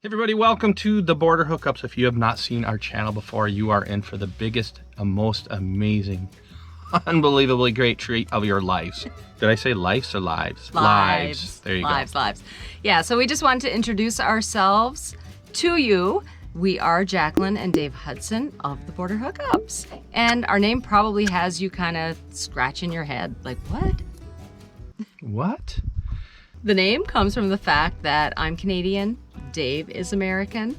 Hey everybody, welcome to the Border Hookups. If you have not seen our channel before, you are in for the biggest, most amazing, unbelievably great treat of your lives. Did I say lives or lives? Lives. There you go. Lives. Yeah, so we just wanted to introduce ourselves to you. We are Jacqueline and Dave Hudson of the Border Hookups. And our name probably has you kind of scratching your head, like, what? What? The name comes from the fact that I'm Canadian, Dave is American,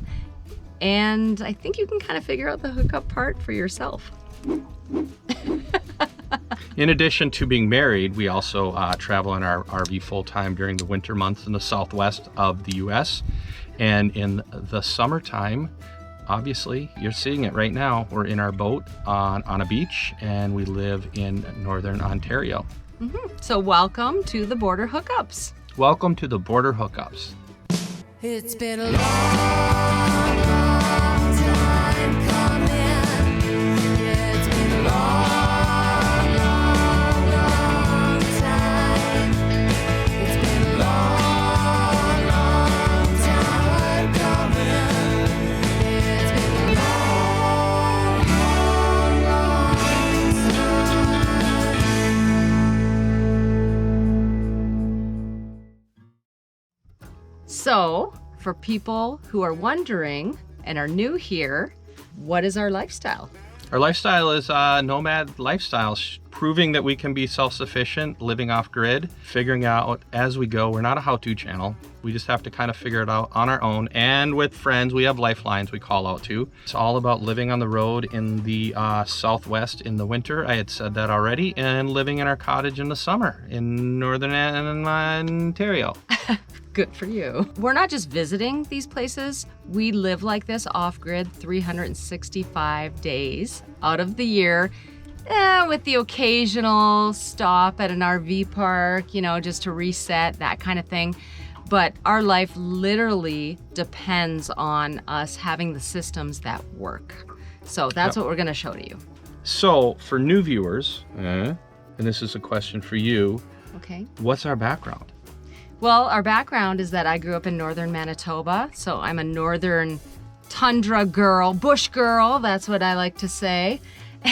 and I think you can kind of figure out the hookup part for yourself. In addition to being married, we also travel in our RV full-time during the winter months in the southwest of the US. And in the summertime, obviously, you're seeing it right now, we're in our boat on a beach, and we live in northern Ontario. So welcome to the Border Hookups. Welcome to the Border Hookups. It's been a long, long time coming. Yeah, it's been a long, long, long time. It's been a long, long time coming. Yeah, it's been a long, long, long time. So, for people who are wondering and are new here, what is our lifestyle? Our lifestyle is nomad lifestyle, proving that we can be self-sufficient, living off grid, figuring out as we go. We're not a how-to channel. We just have to kind of figure it out on our own, and with friends. We have lifelines we call out to. It's all about living on the road in the southwest in the winter. I had said that already, and living in our cottage in the summer in northern Ontario. Good for you. We're not just visiting these places. We live like this off-grid 365 days out of the year, with the occasional stop at an RV park, just to reset, that kind of thing. But our life literally depends on us having the systems that work. So that's what we're gonna show to you. So for new viewers, and this is a question for you, Okay. what's our background? Well, our background is that I grew up in northern Manitoba, so I'm a northern tundra girl, bush girl, that's what I like to say.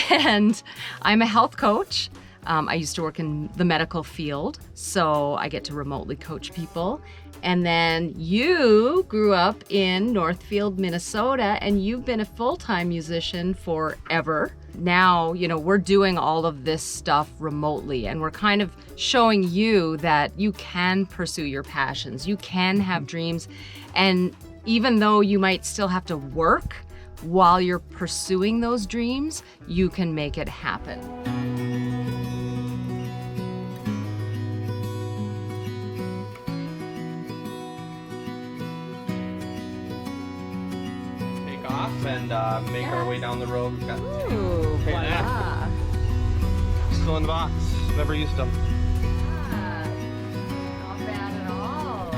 And I'm a health coach. I used to work in the medical field, so I get to remotely coach people. And then you grew up in Northfield, Minnesota, and you've been a full-time musician forever. Now, we're doing all of this stuff remotely, and we're kind of showing you that you can pursue your passions, you can have dreams, and even though you might still have to work while you're pursuing those dreams, you can make it happen. Takeoff and make our way down the road. We've got Ooh, voila. still in the box. Never used them. Not bad at all.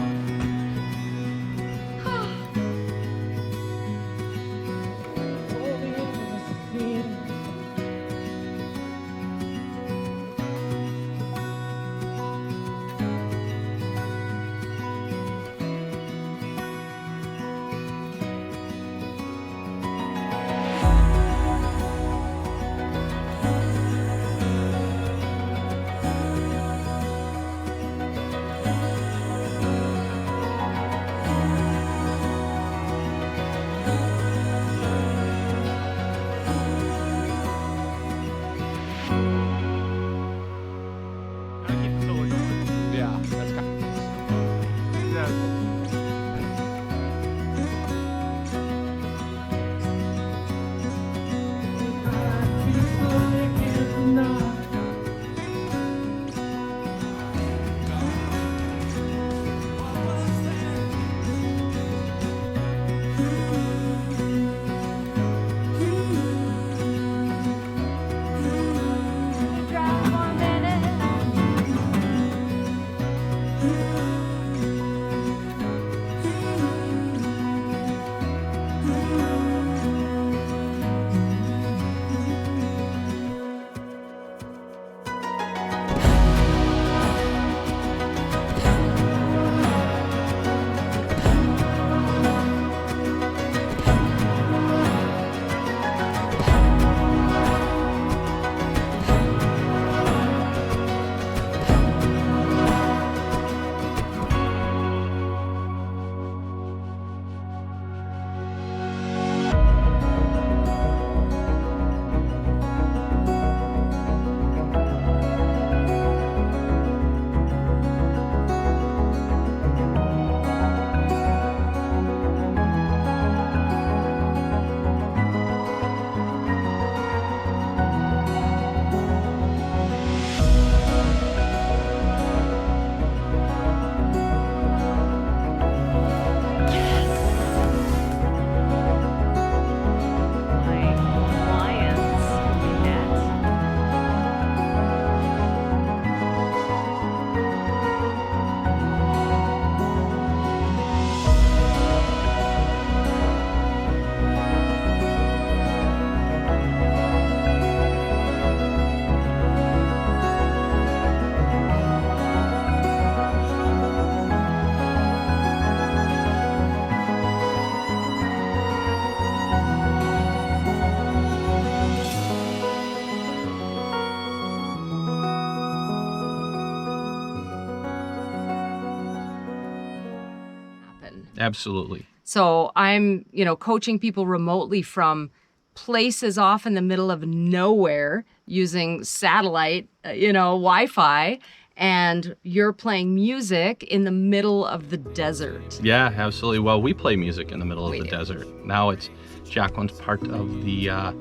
Absolutely. So I'm, coaching people remotely from places off in the middle of nowhere using satellite, Wi-Fi, and you're playing music in the middle of the desert. Yeah, absolutely. Well, we play music in the middle of We the do. desert. Now it's Jacqueline's part of the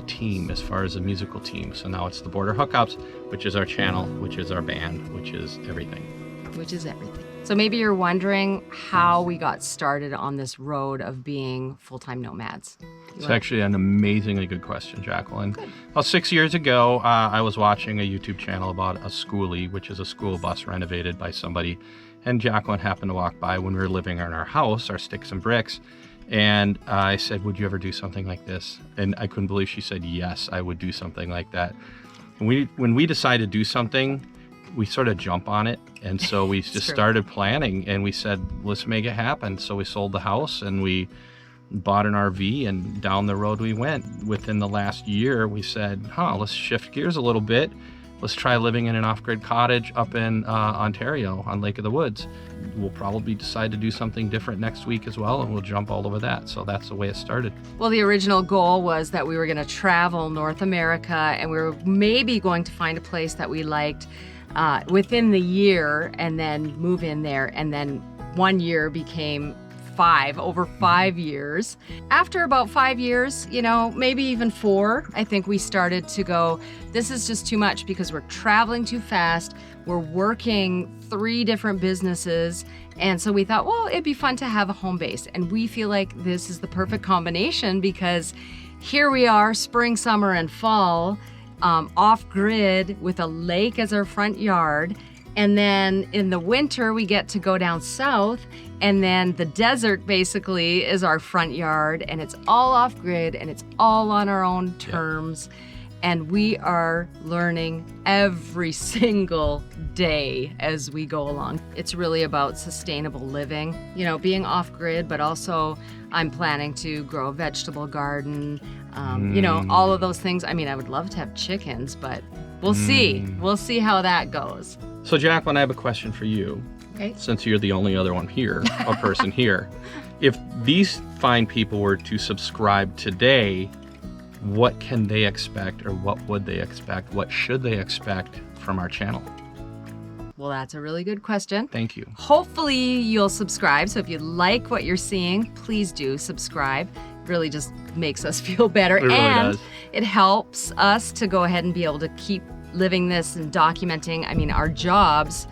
team as far as the musical team. So now it's the Border Hookups, which is our channel, which is our band, which is everything. Which is everything. So maybe you're wondering how we got started on this road of being full-time nomads. It's actually an amazingly good question, Jacqueline. Well, 6 years ago, I was watching a YouTube channel about a schoolie, which is a school bus renovated by somebody. And Jacqueline happened to walk by when we were living in our house, our sticks and bricks. And I said, would you ever do something like this? And I couldn't believe she said, yes, I would do something like that. And when we decide to do something, we sort of jump on it. And so we just true. started planning and we said, let's make it happen. So we sold the house and we bought an RV and down the road we went. Within the last year, we said, let's shift gears a little bit. Let's try living in an off-grid cottage up in Ontario on Lake of the Woods. We'll probably decide to do something different next week as well, and we'll jump all over that. So that's the way it started. Well, the original goal was that we were going to travel North America and we were maybe going to find a place that we liked within the year and then move in there. And then 1 year became over 5 years. After about 5 years, maybe even 4, I think we started to go, this is just too much because we're traveling too fast. We're working 3 different businesses. And so we thought, well, it'd be fun to have a home base. And we feel like this is the perfect combination because here we are, spring, summer, and fall, off grid with a lake as our front yard. And then in the winter, we get to go down south, and then the desert basically is our front yard, and it's all off grid, and it's all on our own terms. And we are learning every single day as we go along. It's really about sustainable living, being off grid, but also I'm planning to grow a vegetable garden, all of those things. I mean, I would love to have chickens, but we'll see. We'll see how that goes. So Jacqueline, I have a question for you. Okay. Since you're the only other one here, a person here. If these fine people were to subscribe today, what can they expect or what would they expect? What should they expect from our channel? Well, that's a really good question. Thank you. Hopefully you'll subscribe. So if you like what you're seeing, please do subscribe. It really just makes us feel better. It really and does. It helps us to go ahead and be able to keep living this and documenting. I mean, our jobs,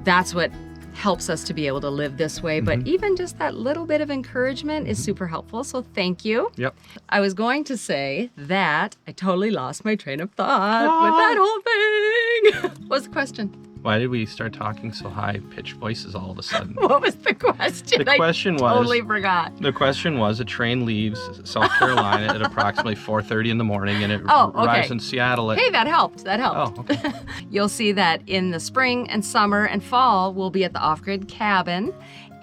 that's what helps us to be able to live this way. But even just that little bit of encouragement is super helpful. So thank you. Yep. I was going to say that I totally lost my train of thought with that whole thing. What's the question? Why did we start talking so high-pitched voices all of a sudden? What was the question? The question was- totally forgot. The question was, a train leaves South Carolina at approximately 4:30 in the morning and it Oh, okay. arrives in Seattle at... Hey, that helped. That helped. Oh, okay. You'll see that in the spring and summer and fall, we'll be at the off-grid cabin.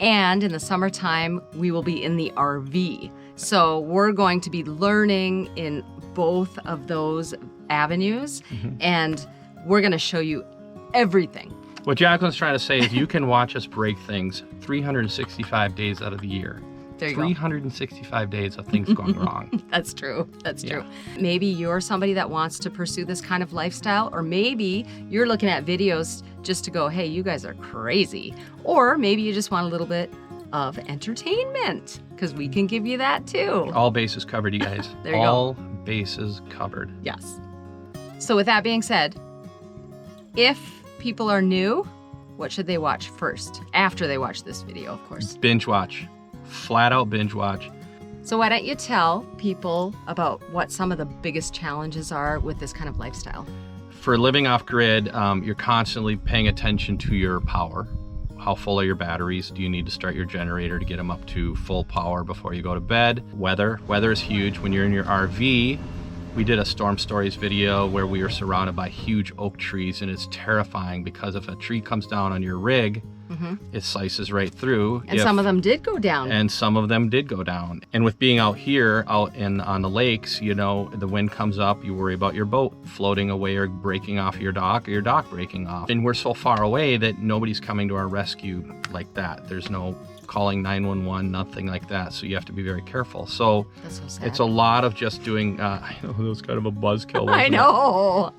And in the summertime, we will be in the RV. So we're going to be learning in both of those avenues. And we're going to show you everything. What Jacqueline's trying to say is you can watch us break things 365 days out of the year. There you go. 365 days of things going wrong. That's true. That's Yeah. true. Maybe you're somebody that wants to pursue this kind of lifestyle, or maybe you're looking at videos just to go, hey, you guys are crazy. Or maybe you just want a little bit of entertainment, because we can give you that too. All bases covered, you guys. There you go. All bases covered. Yes. So with that being said, if people are new, what should they watch first? After they watch this video, of course. Binge watch. Flat out binge watch. So why don't you tell people about what some of the biggest challenges are with this kind of lifestyle? For living off grid, you're constantly paying attention to your power. How full are your batteries? Do you need to start your generator to get them up to full power before you go to bed? Weather is huge. When you're in your RV, we did a Storm Stories video where we were surrounded by huge oak trees, and it's terrifying because if a tree comes down on your rig, it slices right through. And some of them did go down. And some of them did go down. And with being out here, out on the lakes, the wind comes up, you worry about your boat floating away or breaking off your dock, or your dock breaking off. And we're so far away that nobody's coming to our rescue like that. There's no calling 911, nothing like that. So you have to be very careful. So That's so sad. it's a lot of just doing, I know that was kind of a buzzkill. I wasn't it? know.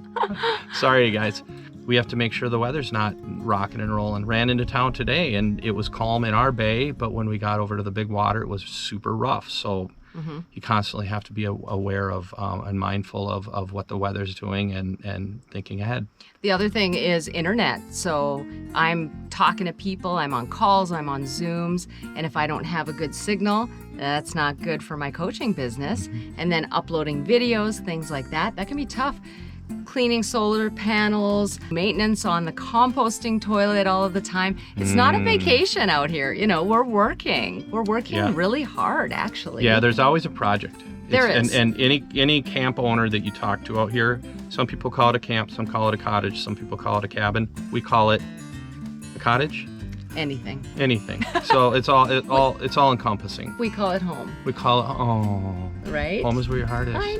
Sorry, guys. We have to make sure the weather's not rocking and rolling. Ran into town today and it was calm in our bay, but when we got over to the big water, it was super rough. So you constantly have to be aware of and mindful of what the weather's doing and thinking ahead. The other thing is internet. So I'm talking to people, I'm on calls, I'm on Zooms, and if I don't have a good signal, that's not good for my coaching business. And then uploading videos, things like that, that can be tough. Cleaning solar panels, maintenance on the composting toilet all of the time. It's not a vacation out here. You know, we're working. We're working Yeah. really hard, actually. Yeah, there's always a project. There is. And any camp owner that you talk to out here, some people call it a camp, some call it a cottage, some people call it a cabin. We call it a cottage, Anything. anything. So it's all encompassing. We call it home, We call it right? home is where your heart is. I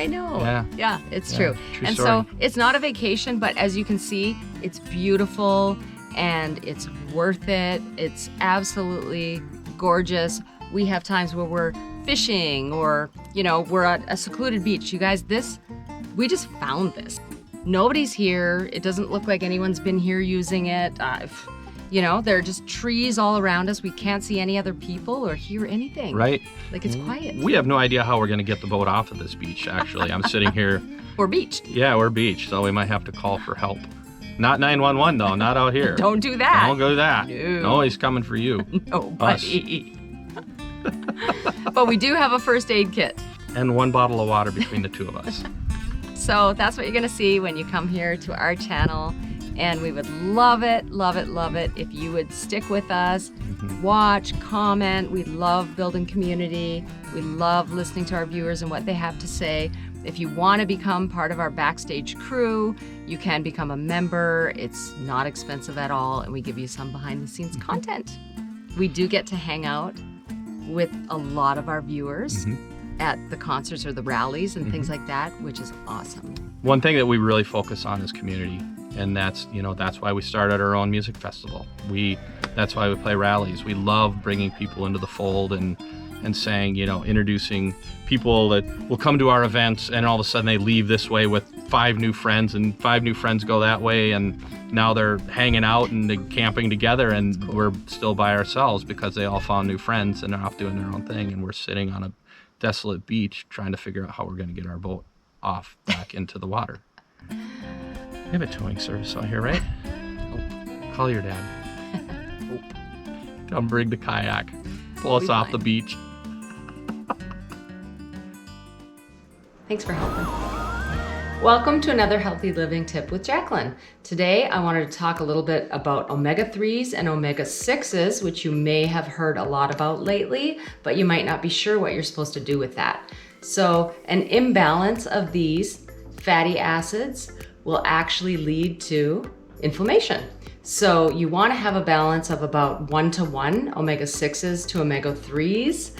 know. Yeah. It's Yeah, true. true And story. so it's not a vacation, but as you can see, it's beautiful and it's worth it. It's absolutely gorgeous. We have times where we're fishing or, you know, we're at a secluded beach. You guys, we just found this. Nobody's here. It doesn't look like anyone's been here using it. You know, there are just trees all around us. We can't see any other people or hear anything. Right? Like it's quiet. We have no idea how we're going to get the boat off of this beach, actually. I'm sitting here. We're beached. Yeah, we're beached, so we might have to call for help. Not 911, though. Not out here. Don't do that. Don't go that. No. No, he's coming for you. No, buddy. But we do have a first aid kit. And one bottle of water between the two of us. So that's what you're going to see when you come here to our channel. And we would love it if you would stick with us, watch, comment. We love building community. We love listening to our viewers and what they have to say. If you want to become part of our backstage crew, you can become a member. It's not expensive at all, and we give you some behind the scenes content. We do get to hang out with a lot of our viewers at the concerts or the rallies and things like that, which is awesome. One thing that we really focus on is community. And that's why we started our own music festival. That's why we play rallies. We love bringing people into the fold and saying, introducing people that will come to our events and all of a sudden they leave this way with 5 new friends and 5 new friends go that way and now they're hanging out and they're camping together and we're still by ourselves because they all found new friends and they're off doing their own thing and we're sitting on a desolate beach trying to figure out how we're going to get our boat off back into the water. We have a towing service out here, right? Oh, call your dad. Come bring the kayak. Pull us We'll be off fine. the beach. Thanks for helping. Welcome to another Healthy Living Tip with Jacqueline. Today, I wanted to talk a little bit about omega-3s and omega-6s, which you may have heard a lot about lately, but you might not be sure what you're supposed to do with that. So, an imbalance of these fatty acids will actually lead to inflammation. So you want to have a balance of about 1-to-1 omega-6s to omega-3s,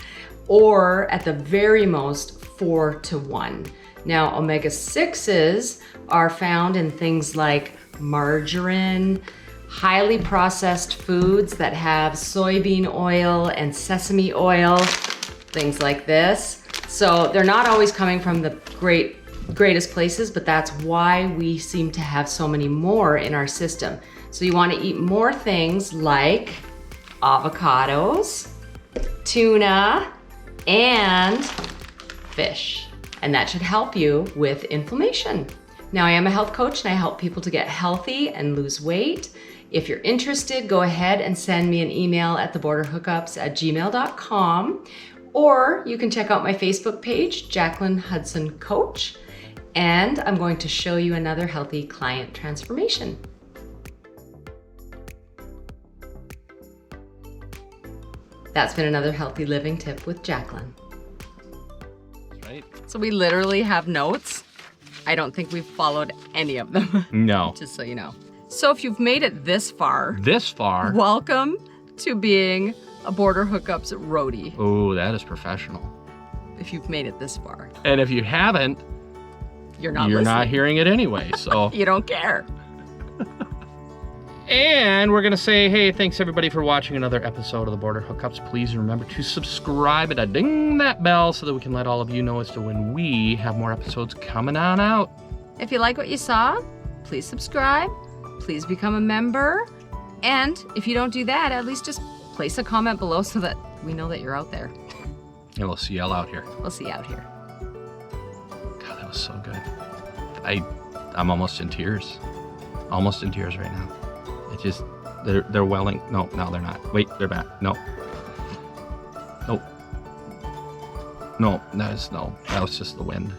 or at the very most 4-to-1. Now, omega-6s are found in things like margarine, highly processed foods that have soybean oil and sesame oil, things like this. So they're not always coming from the greatest places, but that's why we seem to have so many more in our system. So you want to eat more things like avocados, tuna, and fish. And that should help you with inflammation. Now, I am a health coach and I help people to get healthy and lose weight. If you're interested, go ahead and send me an email at theborderhookups@gmail.com, or you can check out my Facebook page, Jacqueline Hudson Coach. And I'm going to show you another healthy client transformation. That's been another Healthy Living Tip with Jacqueline. Right? So we literally have notes. I don't think we've followed any of them, No. just so you know. So if you've made it this far, This far. welcome to being a Border Hookups roadie, Oh, that is professional. if you've made it this far. And if you haven't, You're not you're listening. not hearing it anyway. So You don't care. And we're going to say, hey, thanks everybody for watching another episode of the Border Hookups. Please remember to subscribe and ding that bell so that we can let all of you know as to when we have more episodes coming on out. If you like what you saw, please subscribe. Please become a member. And if you don't do that, at least just place a comment below so that we know that you're out there. And we'll see y'all out here. We'll see you out here. God, that was so good. I'm almost in tears. Almost in tears right now. It just, they're welling. No, they're not. Wait, they're back. No. Nope. No, that was just the wind.